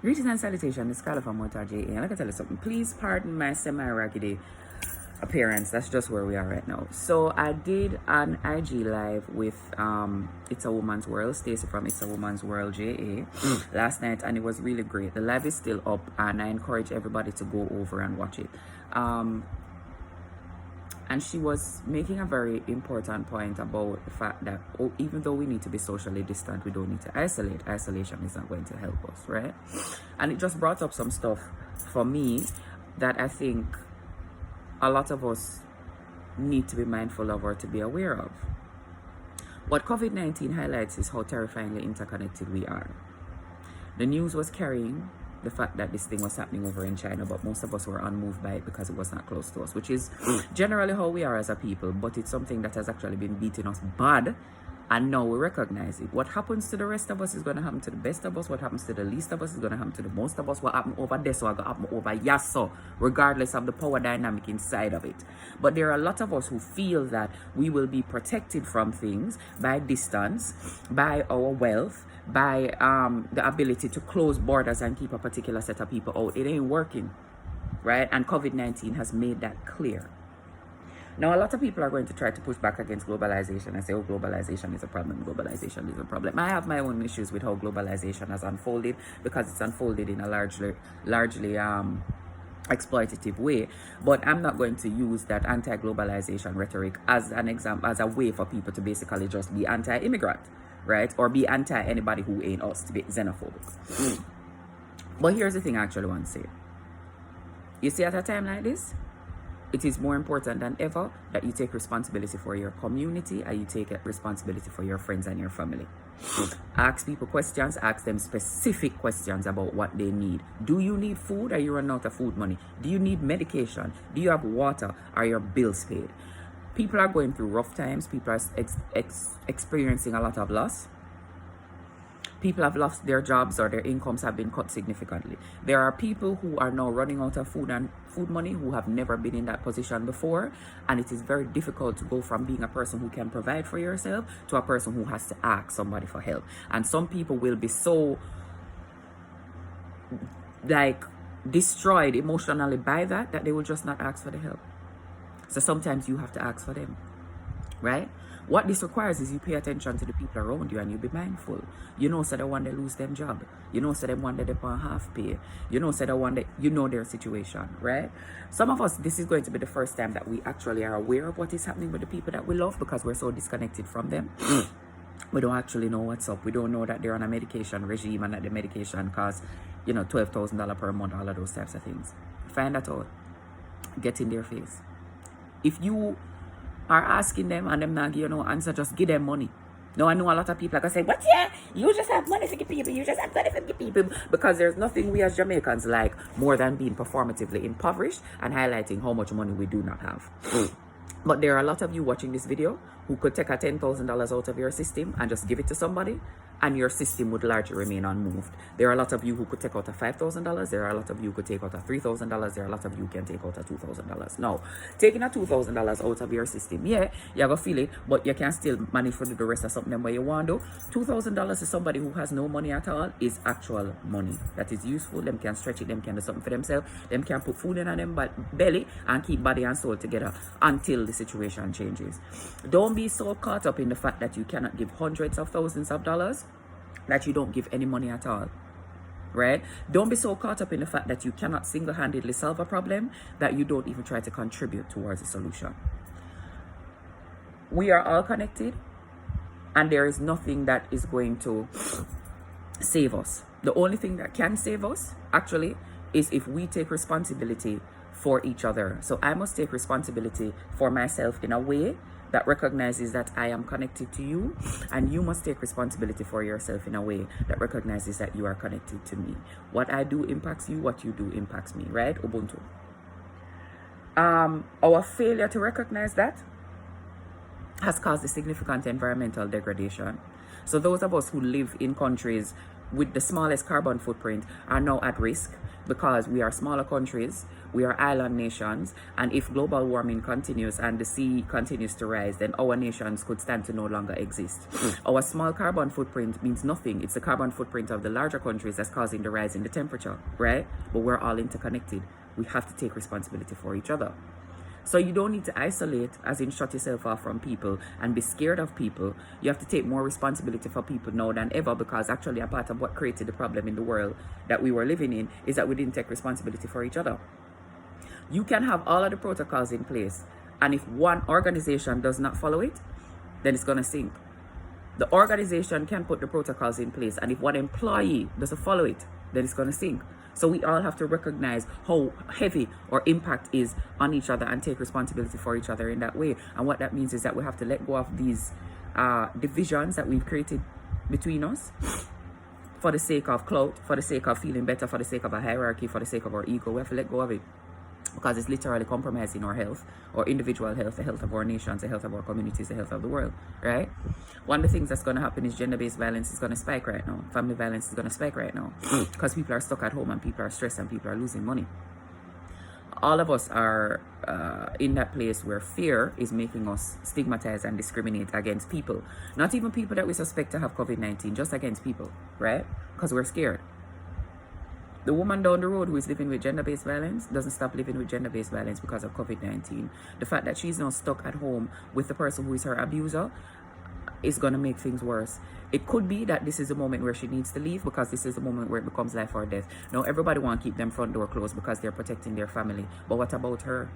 Greetings and salutations, it's Carla from Motor JA. And like I tell you something, please pardon my semi-raggedy appearance. That's just where we are right now. So I did an IG live with It's a Woman's World, Stacey from It's a Woman's World JA last night, and it was really great. The live is still up, and I encourage everybody to go over and watch it. And she was making a very important point about the fact that even though we need to be socially distant, we don't need to isolate. Isolation is not going to help us, right? And it just brought up some stuff for me that I think a lot of us need to be mindful of or to be aware of. What COVID-19 highlights is how terrifyingly interconnected we are. The news was carrying the fact that this thing was happening over in China, but most of us were unmoved by it because it was not close to us, which is generally how we are as a people, but it's something that has actually been beating us bad, and now we recognize it. What happens to the rest of us is going to happen to the best of us. What happens to the least of us is going to happen to the most of us. What happened over there, so going to happen over Yasso, regardless of the power dynamic inside of it. But there are a lot of us who feel that we will be protected from things by distance, by our wealth, by the ability to close borders and keep a particular set of people out. It ain't working, right? And COVID-19 has made that clear. Now, a lot of people are going to try to push back against globalization and say, oh, globalization is a problem, globalization is a problem. I have my own issues with how globalization has unfolded, because it's unfolded in a largely exploitative way. But I'm not going to use that anti-globalization rhetoric as an example, as a way for people to basically just be anti-immigrant, right? Or be anti-anybody who ain't us, to be xenophobic. But here's the thing I actually want to say. You see, at a time like this, it is more important than ever that you take responsibility for your community and you take responsibility for your friends and your family. Ask people questions, ask them specific questions about what they need. Do you need food? Are you running out of food money? Do you need medication? Do you have water? Are your bills paid? People are going through rough times. People are experiencing a lot of loss. People have lost their jobs or their incomes have been cut significantly. There are people who are now running out of food and food money who have never been in that position before. And it is very difficult to go from being a person who can provide for yourself to a person who has to ask somebody for help. And some people will be so destroyed emotionally by that they will just not ask for the help. So sometimes you have to ask for them, right? What this requires is you pay attention to the people around you and you be mindful. You know, so they want to lose them job. You know, so they want to dip on half pay. You know, so they want to, you know their situation, right? Some of us, this is going to be the first time that we actually are aware of what is happening with the people that we love, because we're so disconnected from them. We don't actually know what's up. We don't know that they're on a medication regime and that the medication costs, you know, $12,000 per month, all of those types of things. Find that out. Get in their face. If you are asking them and them not give you no answer, just give them money. Now, I know a lot of people are going to say, but yeah, you just have money for the people, you just have money for the people, because there's nothing we as Jamaicans like more than being performatively impoverished and highlighting how much money we do not have. But there are a lot of you watching this video who could take a $10,000 out of your system and just give it to somebody, and your system would largely remain unmoved. There are a lot of you who could take out a $5,000. There are a lot of you who could take out a $3,000. There are a lot of you who can take out a $2,000. Now, taking a $2,000 out of your system, yeah, you're going to feel it, but you can still manage for the rest of something where you want to. $2,000 to somebody who has no money at all is actual money that is useful. Them can stretch it, them can do something for themselves, them can put food in on them belly and keep body and soul together until the situation changes. Don't be so caught up in the fact that you cannot give hundreds of thousands of dollars that you don't give any money at all, right? Don't be so caught up in the fact that you cannot single-handedly solve a problem that you don't even try to contribute towards a solution. We are all connected, and there is nothing that is going to save us. The only thing that can save us, actually, is if we take responsibility for each other. So I must take responsibility for myself in a way that recognizes that I am connected to you, and you must take responsibility for yourself in a way that recognizes that you are connected to me. What I do impacts you, what you do impacts me, right? Ubuntu. Our failure to recognize that has caused a significant environmental degradation. So those of us who live in countries with the smallest carbon footprint are now at risk. because we are smaller countries, we are island nations, and if global warming continues and the sea continues to rise, then our nations could stand to no longer exist. Our small carbon footprint means nothing. It's the carbon footprint of the larger countries that's causing the rise in the temperature, right? But we're all interconnected. We have to take responsibility for each other. So you don't need to isolate, as in shut yourself off from people and be scared of people. You have to take more responsibility for people now than ever, because actually a part of what created the problem in the world that we were living in is that we didn't take responsibility for each other. You can have all of the protocols in place, and if one organization does not follow it, then it's going to sink. The organization can put the protocols in place, and if one employee doesn't follow it, then it's going to sink. So we all have to recognize how heavy our impact is on each other and take responsibility for each other in that way. And what that means is that we have to let go of these divisions that we've created between us for the sake of clout, for the sake of feeling better, for the sake of a hierarchy, for the sake of our ego. We have to let go of it, because it's literally compromising our health, our individual health, the health of our nations, the health of our communities, the health of the world, right? One of the things that's going to happen is gender-based violence is going to spike right now. Family violence is going to spike right now because people are stuck at home and people are stressed and people are losing money. All of us are in that place where fear is making us stigmatize and discriminate against people. Not even people that we suspect to have COVID-19, just against people, right? Because we're scared. The woman down the road who is living with gender-based violence doesn't stop living with gender-based violence because of COVID-19. The fact that she's now stuck at home with the person who is her abuser is going to make things worse. It could be that this is the moment where she needs to leave, because this is the moment where it becomes life or death. Now, everybody wants to keep them front door closed because they're protecting their family. But what about her?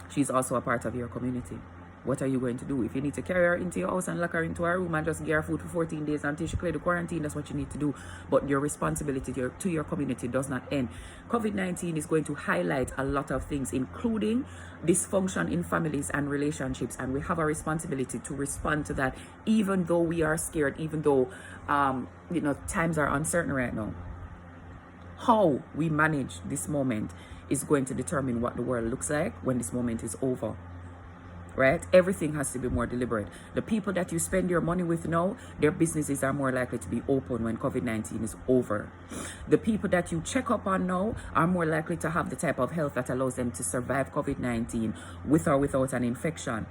She's also a part of your community. What are you going to do? If you need to carry her into your house and lock her into her room and just give her food for 14 days until she clear the quarantine, that's what you need to do. But your responsibility to your community does not end. COVID-19 is going to highlight a lot of things, including dysfunction in families and relationships. And we have a responsibility to respond to that, even though we are scared, even though, times are uncertain right now. How we manage this moment is going to determine what the world looks like when this moment is over. Right? Everything has to be more deliberate. The people that you spend your money with now, their businesses are more likely to be open when COVID-19 is over. The people that you check up on now are more likely to have the type of health that allows them to survive COVID-19 with or without an infection.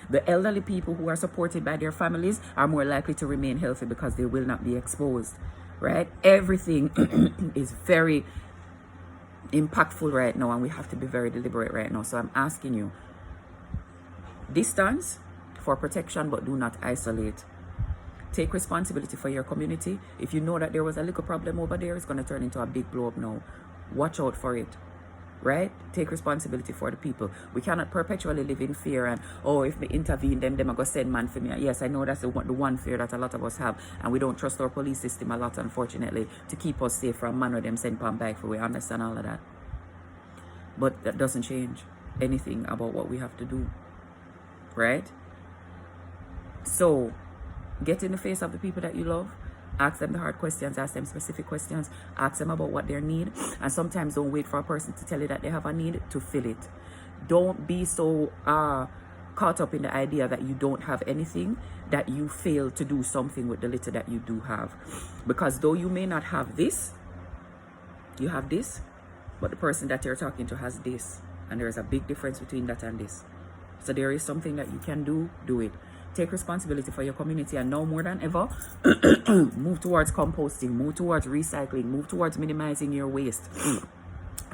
The elderly people who are supported by their families are more likely to remain healthy because they will not be exposed. Right? Everything is very impactful right now, and we have to be very deliberate right now. So I'm asking you, distance for protection, but do not isolate. Take responsibility for your community. If you know that there was a little problem over there, it's going to turn into a big blow up now. Watch out for it, right? Take responsibility for the people. We cannot perpetually live in fear and, if we intervene, them are going to send man for me. Yes, I know that's the one fear that a lot of us have, and we don't trust our police system a lot, unfortunately, to keep us safe from man or them send pan back for. We understand all of that. But that doesn't change anything about what we have to do. Right? So, get in the face of the people that you love. Ask them the hard questions. Ask them specific questions. Ask them about what they need. And sometimes don't wait for a person to tell you that they have a need to fill it. Don't be so caught up in the idea that you don't have anything that you fail to do something with the little that you do have. Because though you may not have this, you have this, but the person that you're talking to has this. And there is a big difference between that and this. So there is something that you can do it. Take responsibility for your community, and now more than ever, move towards composting, move towards recycling, move towards minimizing your waste.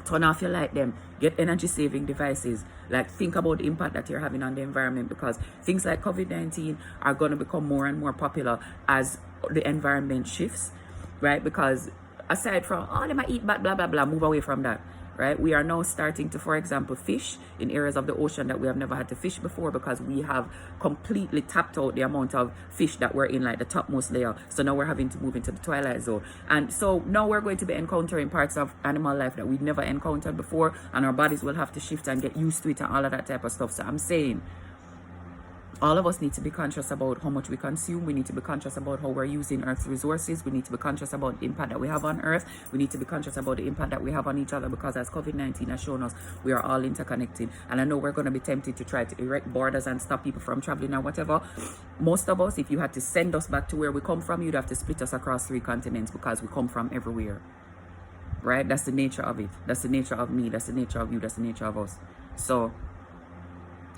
Turn off your light them, get energy saving devices. Like, think about the impact that you're having on the environment, because things like COVID-19 are going to become more and more popular as the environment shifts, right? Because aside from, they might eat blah, blah, blah, blah, move away from that. Right? We are now starting to, for example, fish in areas of the ocean that we have never had to fish before, because we have completely tapped out the amount of fish that were in like the topmost layer. So now we're having to move into the twilight zone. And so now we're going to be encountering parts of animal life that we've never encountered before, and our bodies will have to shift and get used to it and all of that type of stuff. So I'm saying, all of us need to be conscious about how much we consume. We need to be conscious about how we're using Earth's resources. We need to be conscious about the impact that we have on Earth. We need to be conscious about the impact that we have on each other, because as COVID-19 has shown us, we are all interconnected. And I know we're going to be tempted to try to erect borders and stop people from traveling or whatever. Most of us, if you had to send us back to where we come from, you'd have to split us across 3 continents, because we come from everywhere. right? That's the nature of it. That's the nature of me. That's the nature of you. That's the nature of us. So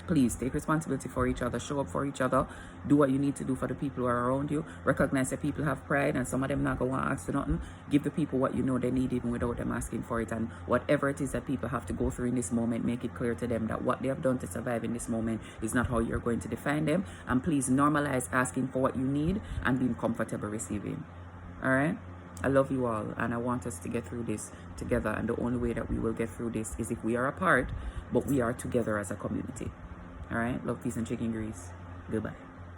please take responsibility for each other, show up for each other, do what you need to do for the people who are around you. Recognize that people have pride and some of them not going to want to ask for nothing. Give the people what you know they need even without them asking for it. And whatever it is that people have to go through in this moment, make it clear to them that what they have done to survive in this moment is not how you're going to define them. And please normalize asking for what you need and being comfortable receiving. All right? I love you all, and I want us to get through this together. And the only way that we will get through this is if we are apart, but we are together as a community. All right? Love, peace, and chicken grease. Goodbye.